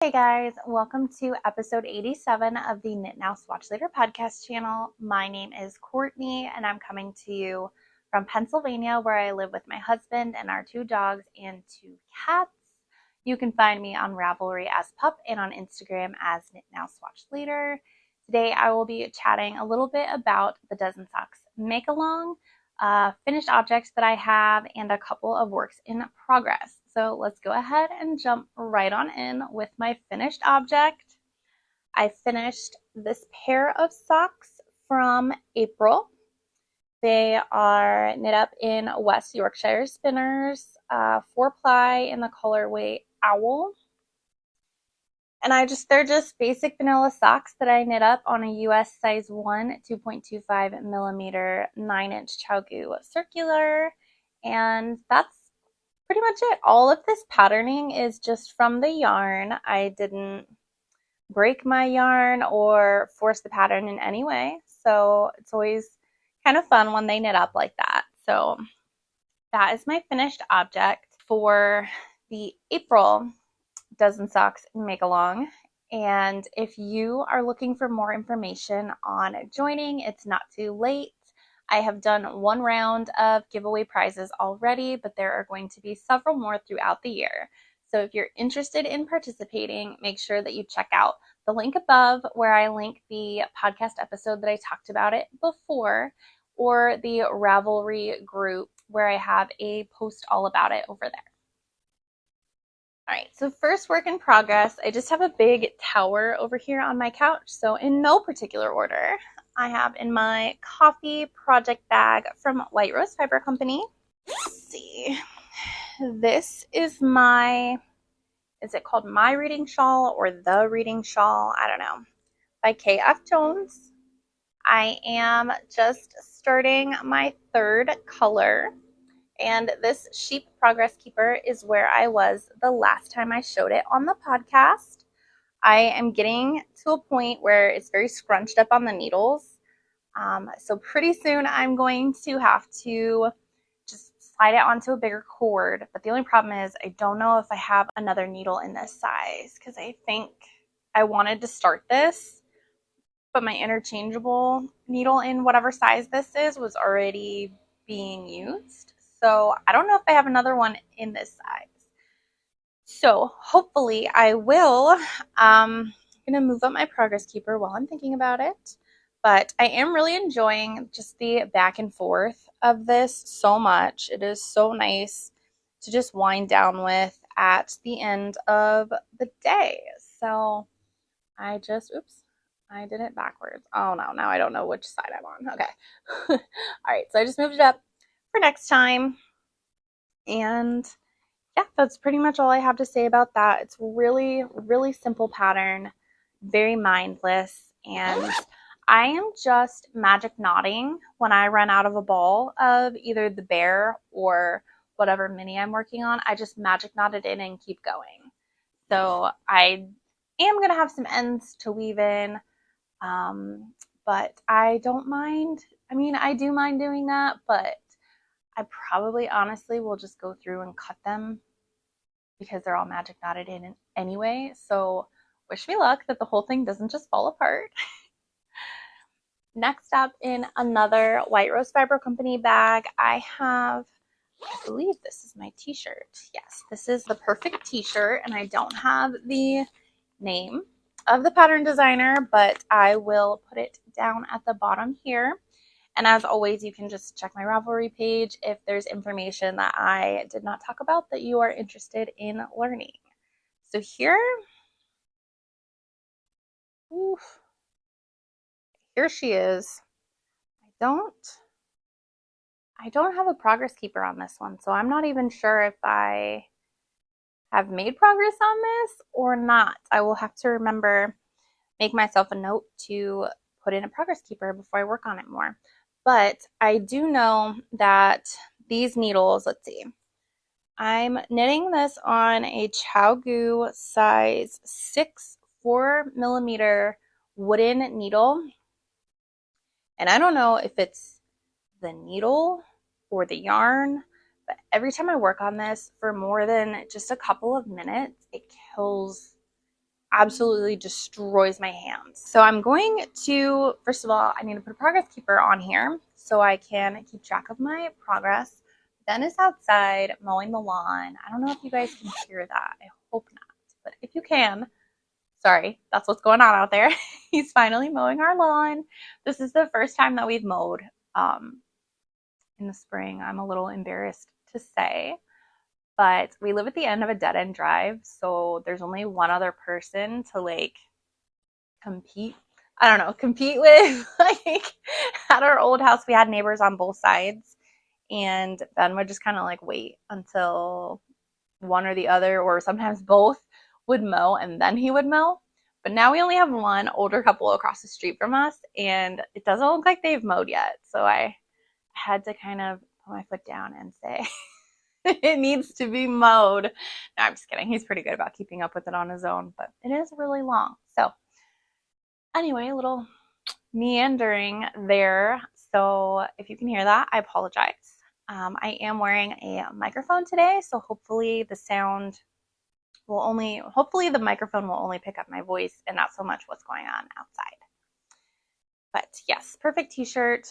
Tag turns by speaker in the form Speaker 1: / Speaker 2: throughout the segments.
Speaker 1: Hey guys, welcome to episode 87 of the Knit Now Swatch Later podcast channel. My name is Courtney and I'm coming to you from Pennsylvania, where I live with my husband and our 2 dogs and 2 cats. You can find me on Ravelry as Pup and on Instagram as Knit Now Swatch Later. Today I will be chatting a little bit about the Dozen Socks make along, finished objects that I have, and a couple of works in progress. So let's go ahead and jump right on in with my finished object. I finished this pair of socks from April. They are knit up in West Yorkshire spinners, 4-ply in the colorway Owl. And they're just basic vanilla socks that I knit up on a US size 1, 2.25 millimeter 9-inch ChowGoo circular. And that's pretty much it. All of this patterning is just from the yarn. I didn't break my yarn or force the pattern in any way. So it's always kind of fun when they knit up like that. So that is my finished object for the April Dozen Socks make along. And if you are looking for more information on joining, it's not too late. I have done 1 round of giveaway prizes already, but there are going to be several more throughout the year. So if you're interested in participating, make sure that you check out the link above where I link the podcast episode that I talked about it before, or the Ravelry group where I have a post all about it over there. All right, so first work in progress, I just have a big tower over here on my couch. So in no particular order, I have in my coffee project bag from White Rose Fiber Company. Let's see. This is is it called My Reading Shawl or The Reading Shawl? I don't know. By K.F. Jones. I am just starting my 3rd color. And this Sheep Progress Keeper is where I was the last time I showed it on the podcast. I am getting to a point where it's very scrunched up on the needles. So pretty soon I'm going to have to just slide it onto a bigger cord. But the only problem is I don't know if I have another needle in this size, because I think I wanted to start this, but my interchangeable needle in whatever size this is was already being used. So I don't know if I have another one in this size. So hopefully I will. I'm going to move up my progress keeper while I'm thinking about it. But I am really enjoying just the back and forth of this so much. It is so nice to just wind down with at the end of the day. So I did it backwards. Oh no, now I don't know which side I'm on. Okay. All right, so I just moved it up for next time. And yeah, that's pretty much all I have to say about that. It's really, really simple pattern, very mindless, and I am just magic knotting when I run out of a ball of either the bear or whatever mini I'm working on. I just magic knot it in and keep going. So I am going to have some ends to weave in, but I don't mind. I mean, I do mind doing that, but I probably honestly will just go through and cut them because they're all magic knotted in anyway. So wish me luck that the whole thing doesn't just fall apart. Next up, in another White Rose Fiber Company bag, I believe this is my t-shirt. Yes, this is the perfect t-shirt, and I don't have the name of the pattern designer, but I will put it down at the bottom here. And as always, you can just check my Ravelry page if there's information that I did not talk about that you are interested in learning. So here she is. I don't have a progress keeper on this one, so I'm not even sure if I have made progress on this or not. I will have to make myself a note to put in a progress keeper before I work on it more. But I do know that these needles, let's see, I'm knitting this on a ChowGoo size 6 4mm wooden needle. And I don't know if it's the needle or the yarn, but every time I work on this for more than just a couple of minutes, it kills absolutely destroys my hands. So I'm going to, first of all, I need to put a progress keeper on here so I can keep track of my progress. Ben is outside mowing the lawn. I don't know if you guys can hear that. I hope not. But if you can, sorry, that's what's going on out there. He's finally mowing our lawn. This is the first time that we've mowed in the spring. I'm a little embarrassed to say, but we live at the end of a dead-end drive, so there's only one other person to like compete. I don't know, compete with. Like at our old house, we had neighbors on both sides, and Ben would just kind of like wait until one or the other, or sometimes both, would mow, and then he would mow. But now we only have one older couple across the street from us, and it doesn't look like they've mowed yet. So I had to kind of put my foot down and say, it needs to be mowed. No, I'm just kidding. He's pretty good about keeping up with it on his own, but it is really long. So anyway, a little meandering there. So if you can hear that, I apologize. I am wearing a microphone today, so hopefully the microphone will only pick up my voice and not so much what's going on outside. But yes, perfect t-shirt.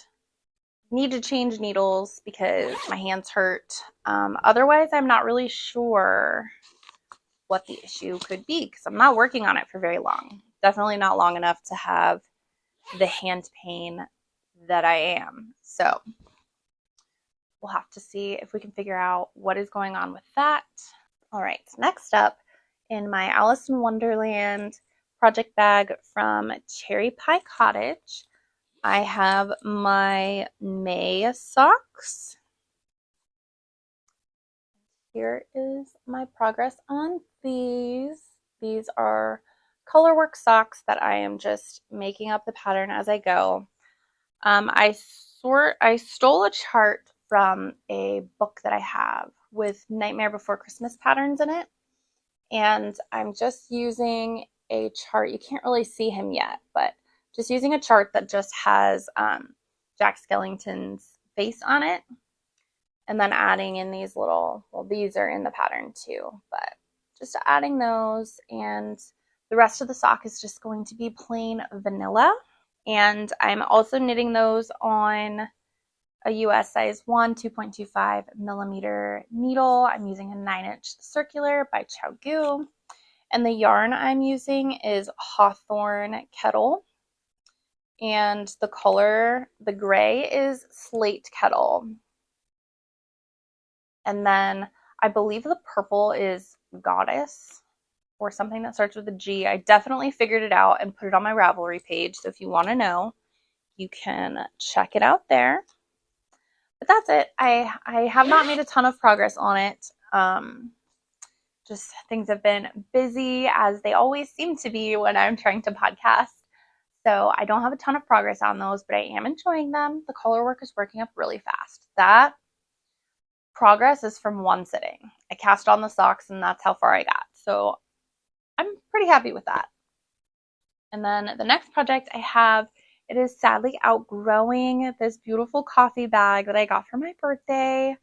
Speaker 1: Need to change needles because my hands hurt. Otherwise, I'm not really sure what the issue could be because I'm not working on it for very long. Definitely not long enough to have the hand pain that I am. So we'll have to see if we can figure out what is going on with that. All right, next up in my Alice in Wonderland project bag from Cherry Pie Cottage, I have my May socks. Here is my progress on these. These are colorwork socks that I am just making up the pattern as I go. I stole a chart from a book that I have with Nightmare Before Christmas patterns in it. And I'm just using a chart. You can't really see him yet, but just using a chart that just has Jack Skellington's face on it. And then adding in these little, well, these are in the pattern too, but just adding those. And the rest of the sock is just going to be plain vanilla. And I'm also knitting those on a US size 1 2.25 millimeter needle. I'm using a 9-inch circular by Chow. And the yarn I'm using is Hawthorne Kettle. And the color, the gray, is Slate Kettle. And then I believe the purple is Goddess or something that starts with a G. I definitely figured it out and put it on my Ravelry page. So if you want to know, you can check it out there. But that's it. I have not made a ton of progress on it. Just things have been busy, as they always seem to be when I'm trying to podcast. So I don't have a ton of progress on those, but I am enjoying them. The color work is working up really fast. That progress is from one sitting. I cast on the socks and that's how far I got. So I'm pretty happy with that. And then the next project I have, it is sadly outgrowing this beautiful coffee bag that I got for my birthday.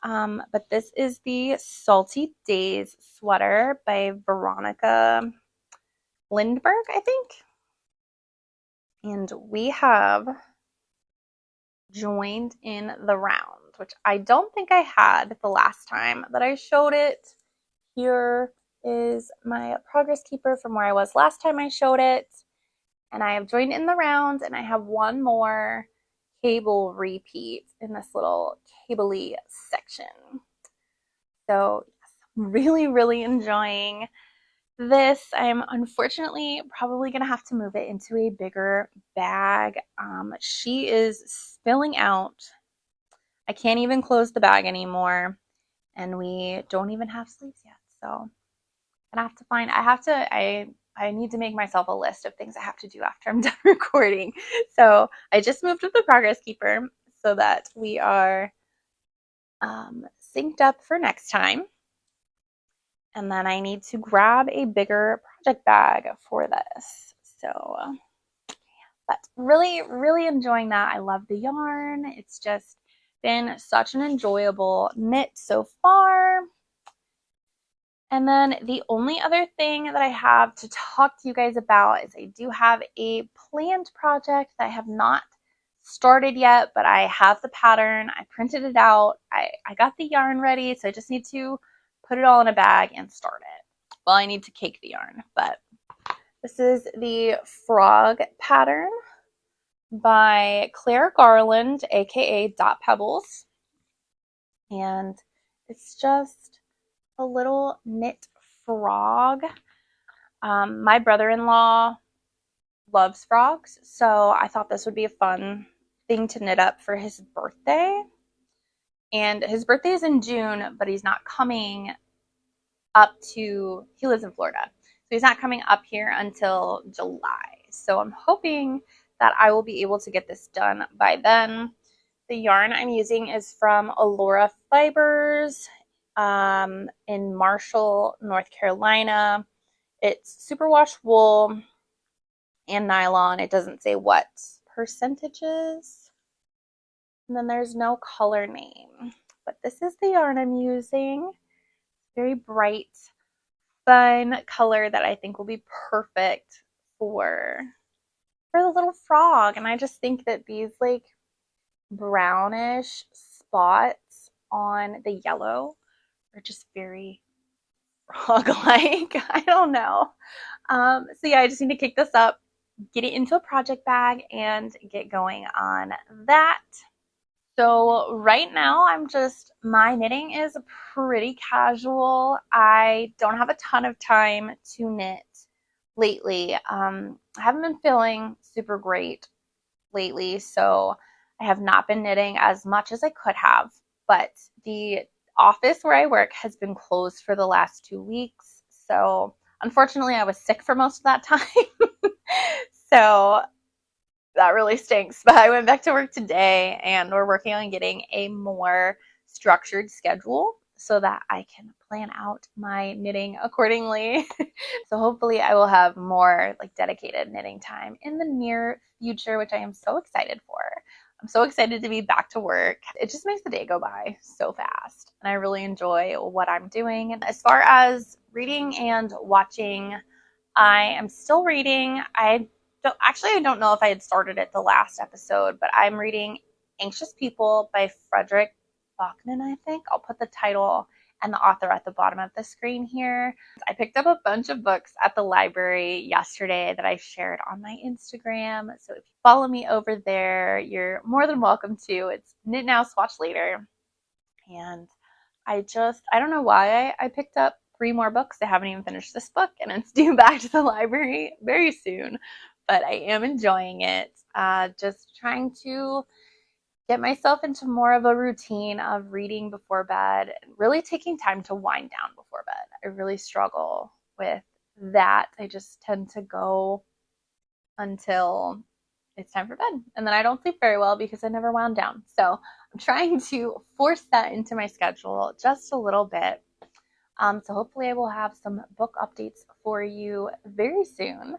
Speaker 1: But this is the Salty Days sweater by Veronica Lindbergh, I think. And we have joined in the round, which I don't think I had the last time that I showed it. Here is my progress keeper from where I was last time I showed it. And I have joined in the round, and I have one more cable repeat in this little cable-y section. So yes, I'm really, really enjoying this. I'm unfortunately probably going to have to move it into a bigger bag. She is spilling out. I can't even close the bag anymore, and we don't even have sleeves yet. So I'm gonna have to find, I need to make myself a list of things I have to do after I'm done recording. So I just moved with the progress keeper so that we are synced up for next time. And then I need to grab a bigger project bag for this. So, but really, really enjoying that. I love the yarn. It's just been such an enjoyable knit so far. And then the only other thing that I have to talk to you guys about is I do have a planned project that I have not started yet, but I have the pattern. I printed it out. I got the yarn ready, so I just need to put it all in a bag and start it. Well, I need to cake the yarn, but this is the frog pattern by Claire Garland, aka Dot Pebbles. And it's just a little knit frog. My brother-in-law loves frogs, so I thought this would be a fun thing to knit up for his birthday. And his birthday is in June, but he's not coming up to, he lives in Florida, so he's not coming up here until July. So I'm hoping that I will be able to get this done by then. The yarn I'm using is from Allura Fibers in Marshall, North Carolina. It's superwash wool and nylon. It doesn't say what percentages. And then there's no color name. But this is the yarn I'm using. Very bright, fun color that I think will be perfect for the little frog. And I just think that these like brownish spots on the yellow are just very frog-like. I don't know. So yeah, I just need to kick this up, get it into a project bag, and get going on that. So right now my knitting is pretty casual. I don't have a ton of time to knit lately. I haven't been feeling super great lately, so I have not been knitting as much as I could have, but the office where I work has been closed for the last 2 weeks. So unfortunately, I was sick for most of that time. So that really stinks. But I went back to work today and we're working on getting a more structured schedule so that I can plan out my knitting accordingly. So hopefully I will have more like dedicated knitting time in the near future, which I am so excited for. I'm so excited to be back to work. It just makes the day go by so fast, and I really enjoy what I'm doing. And as far as reading and watching, I am still reading. I don't know if I had started it the last episode, but I'm reading Anxious People by Frederick Bachman, I think. I'll put the title and the author at the bottom of the screen here. I picked up a bunch of books at the library yesterday that I shared on my Instagram. So if you follow me over there, you're more than welcome to. It's Knit Now, Swatch Later. And I don't know why I picked up 3 more books. I haven't even finished this book, and it's due back to the library very soon. But I am enjoying it. Just trying to get myself into more of a routine of reading before bed, and really taking time to wind down before bed. I really struggle with that. I just tend to go until it's time for bed, and then I don't sleep very well because I never wound down. So I'm trying to force that into my schedule just a little bit. So hopefully I will have some book updates for you very soon.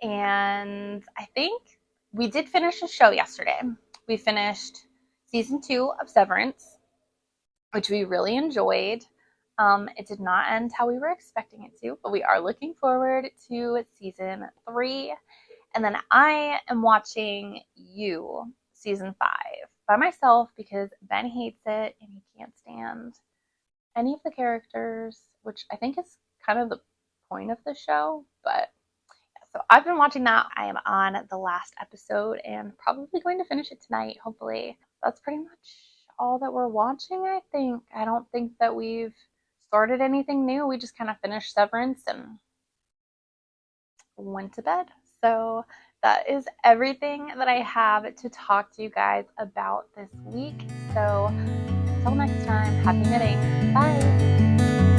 Speaker 1: And I think we did finish a show yesterday. We finished season 2 of Severance, which we really enjoyed. It did not end how we were expecting it to, but we are looking forward to season 3. And then I am watching You, season 5, by myself because Ben hates it and he can't stand any of the characters, which I think is kind of the point of the show. But so I've been watching that. I am on the last episode and probably going to finish it tonight, hopefully. That's pretty much all that we're watching, I think. I don't think that we've started anything new. We just kind of finished Severance and went to bed. So that is everything that I have to talk to you guys about this week. So until next time, happy knitting. Bye.